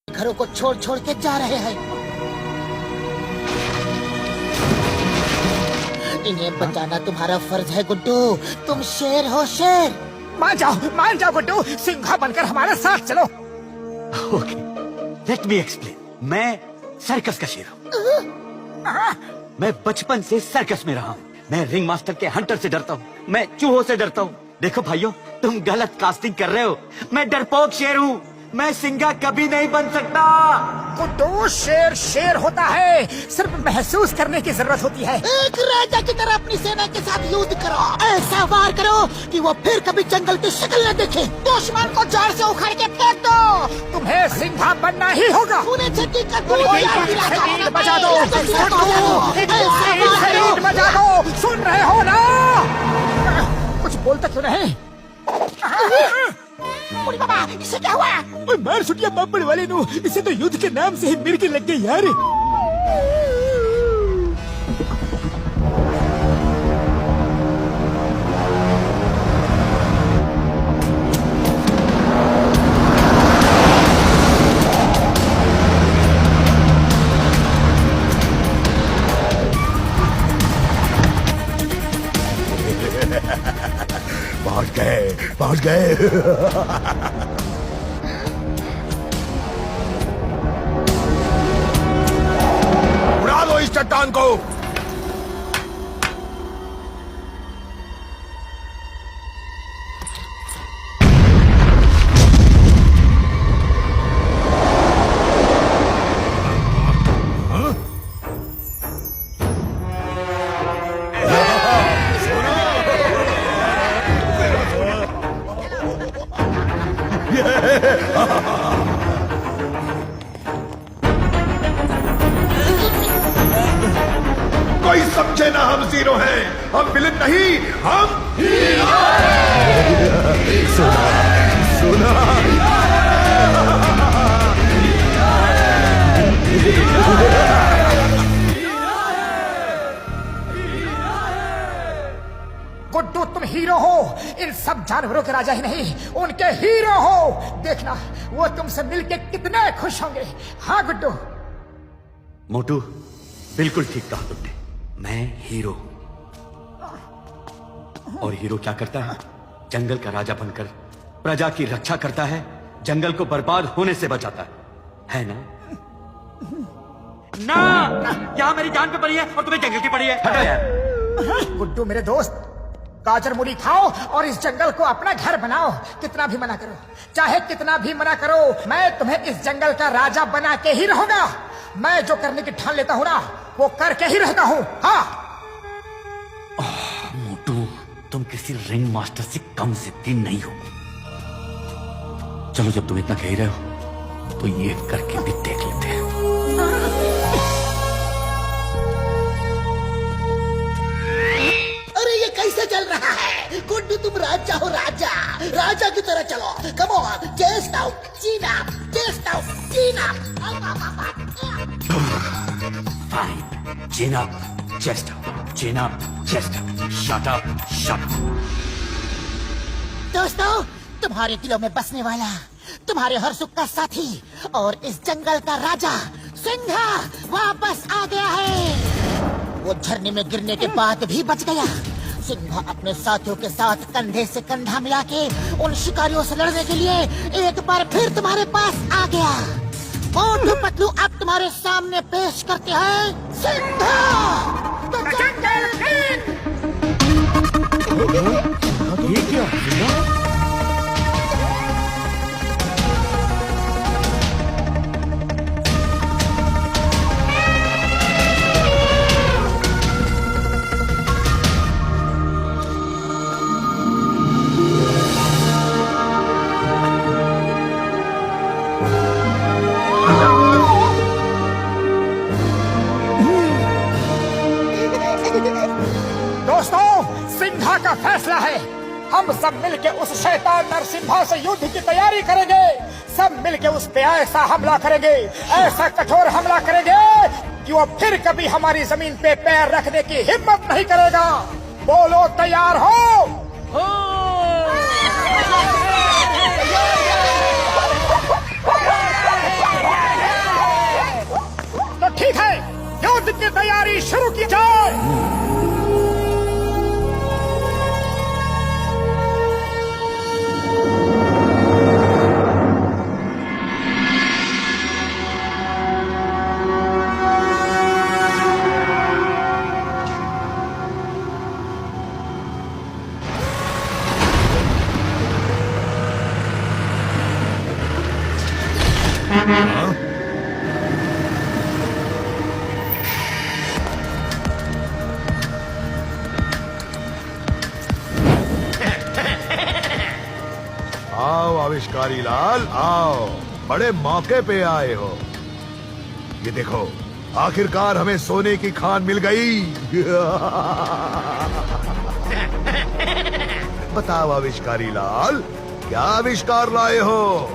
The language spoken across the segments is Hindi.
घरों को छोड़ छोड़ के जा रहे हैं। इन्हें बचाना तुम्हारा फर्ज है गुड्डू। तुम शेर हो, शेर। मान जाओ गुड्डू, सिंघा बनकर हमारे साथ चलो। Okay, let me explain. मैं सर्कस का शेर हूँ। मैं बचपन से सर्कस में रहा हूँ। मैं रिंग मास्टर के हंटर से डरता हूँ, मैं चूहों से डरता हूँ। देखो भाइयों, तुम गलत कास्टिंग कर रहे हो। मैं डरपोक शेर हूँ, मैं सिंघा कभी नहीं बन सकता। गुड्डू, शेर शेर होता है, सिर्फ महसूस करने की जरूरत होती है। एक राजा की तरह अपनी सेना के साथ युद्ध करो, ऐसा वार करो कि वो फिर कभी जंगल की शक्ल न देखे। दुश्मन को जड़ से उखाड़ के फेंक दो। तुम्हें सिंघा बनना ही होगा। उन्हें छठी का शरीर बजा दो, शरीर बजा दो। सुन रहे हो ना? कुछ बोलता क्यों नहीं? बाबा, इसे क्या हुआ? ओए मार सुटिया बापड़ वाले नु, इसे तो युद्ध के नाम से ही मिर्गी लग गई यार। पहुंच गए। उड़ा दो इस चट्टान को। कोई समझे ना, हम जीरो हैं। हम विलेन नहीं, हम हीरो हैं। सुना गुड्डू, तुम हीरो हो। इन सब जानवरों के राजा ही नहीं, उनके हीरो हो। देखना, वो तुमसे मिलके कितने खुश होंगे। हाँ गुड्डू। मोटू, बिल्कुल ठीक कहा तुमने। मैं हीरो। और हीरो क्या करता है? जंगल का राजा बनकर प्रजा की रक्षा करता है, जंगल को बर्बाद होने से बचाता है ना? ना, यहाँ मेरी जान पे पड़ी है और तुम्हें जंगल की पड़ी है। हटो यार। गुड्डू मेरे दोस्त, गाजर मूली खाओ और इस जंगल को अपना घर बनाओ। कितना भी मना करो, चाहे कितना भी मना करो, मैं तुम्हें इस जंगल का राजा बना के ही रहूंगा। मैं जो करने की ठान लेता हूँ ना, वो करके ही रहता हूँ। हाँ मोटू, तुम किसी रिंग मास्टर से कम जिद्दी नहीं हो। चलो, जब तुम इतना कह रहे हो तो ये करके भी देख लेते हैं। अरे ये कैसे चल रहा है? गुड्डू, तुम राजा हो, राजा। राजा की तरह चलो। कम ऑन, चेस्ट आउट, चीन अप, चेस्ट आउट, चीन up. Fine. Chin up, chest up. Chin up, chest up. Shut up, shut up. दोस्तों, तुम्हारे दिलों में बसने वाला, तुम्हारे हर सुख का साथी और इस जंगल का राजा सिंघा वापस आ गया है। वो झरने में गिरने के बाद भी बच गया। सिंघा अपने साथियों के साथ कंधे से कंधा मिला के उन शिकारियों से लड़ने के लिए एक बार फिर तुम्हारे पास आ गया। मोटू पतलू अब तुम्हारे सामने पेश करते हैं सिंघा द जंगल किंग। ये क्या? दोस्तों, सिंघा का फैसला है। हम सब मिलके उस शैतान नरसिम्हा से युद्ध की तैयारी करेंगे। सब मिलके उस पे ऐसा हमला करेंगे, ऐसा कठोर हमला करेंगे कि वो फिर कभी हमारी जमीन पे पैर रखने की हिम्मत नहीं करेगा। बोलो, तैयार हो? तैयारी शुरू की जाए। आओ आविष्कारी लाल, आओ, बड़े मौके पे आए हो। ये देखो, आखिरकार हमें सोने की खान मिल गई। बताओ आविष्कारी लाल, क्या आविष्कार लाए हो?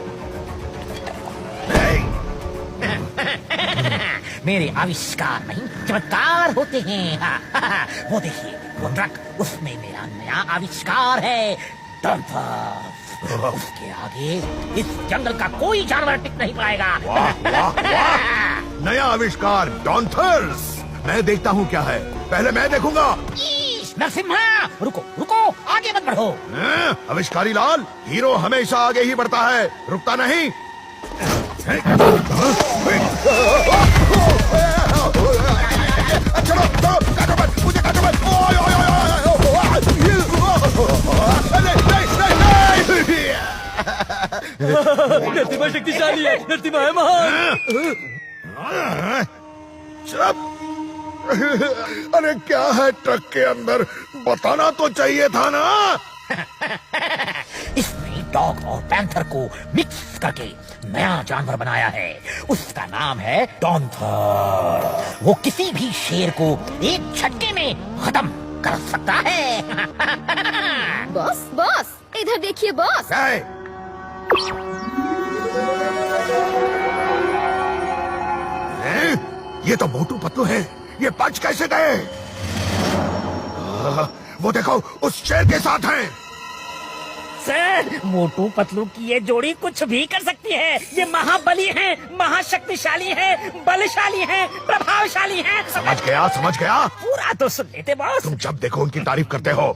मेरे आविष्कार नहीं, चमत्कार होते हैं। वो देखिए, वो ट्रक, उसमें मेरा नया आविष्कार है, डम्पर। उसके आगे इस जंगल का कोई जानवर टिक नहीं पाएगा। वाह वाह वाह, नया आविष्कार डॉन्थर्स। मैं देखता हूँ क्या है, पहले मैं देखूंगा। नरसिम्हा, रुको रुको, आगे मत बढ़ो। आविष्कारी लाल, हीरो हमेशा आगे ही बढ़ता है, रुकता नहीं। चलो चलो, काटो मत, मुझे काटो मत। नरसिम्हा शक्तिशाली है, नरसिम्हा है महान। चुप। अरे क्या है ट्रक के अंदर, बताना तो चाहिए था ना। इसने डॉग और पैंथर को मिक्स करके नया जानवर बनाया है। उसका नाम है डॉन्थर। वो किसी भी शेर को एक झटके में खत्म कर सकता है। बॉस बॉस, इधर देखिए बॉस। ये तो मोटू पतलू है, ये बच कैसे गए? वो देखो, उस शेर के साथ हैं। सर, मोटू पतलू की ये जोड़ी कुछ भी कर सकती है। ये महाबली हैं, महाशक्तिशाली हैं, बलशाली हैं, प्रभावशाली हैं। समझ गया समझ गया। पूरा तो सुन लेते बॉस। तुम जब देखो उनकी तारीफ करते हो।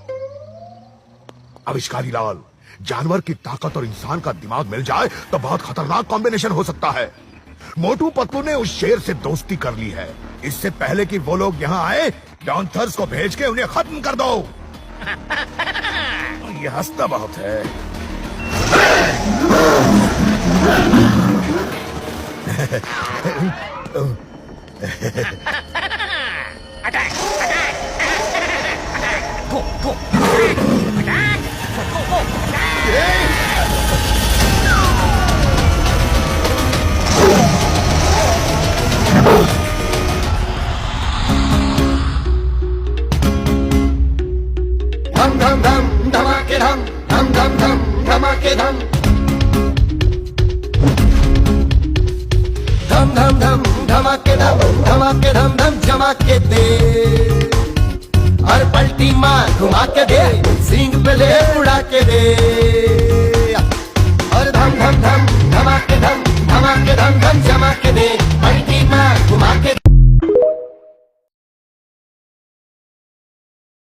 आविष्कारी लाल, जानवर की ताकत और इंसान का दिमाग मिल जाए तो बहुत खतरनाक कॉम्बिनेशन हो सकता है। मोटू पतलू ने उस शेर से दोस्ती कर ली है। इससे पहले कि वो लोग यहाँ आए, डॉन्थर्स को भेज के उन्हें खत्म कर दो। ये हंसता बहुत है। अटैक, अटैक, गो गो, अटैक, गो गो, अटैक। धम धम धम धमाके धम, धम धम धम धमाके धम, धम धम धम धमाके धम, धमाके धम धम धमाके दे। और पलटी मार घुमा के दे।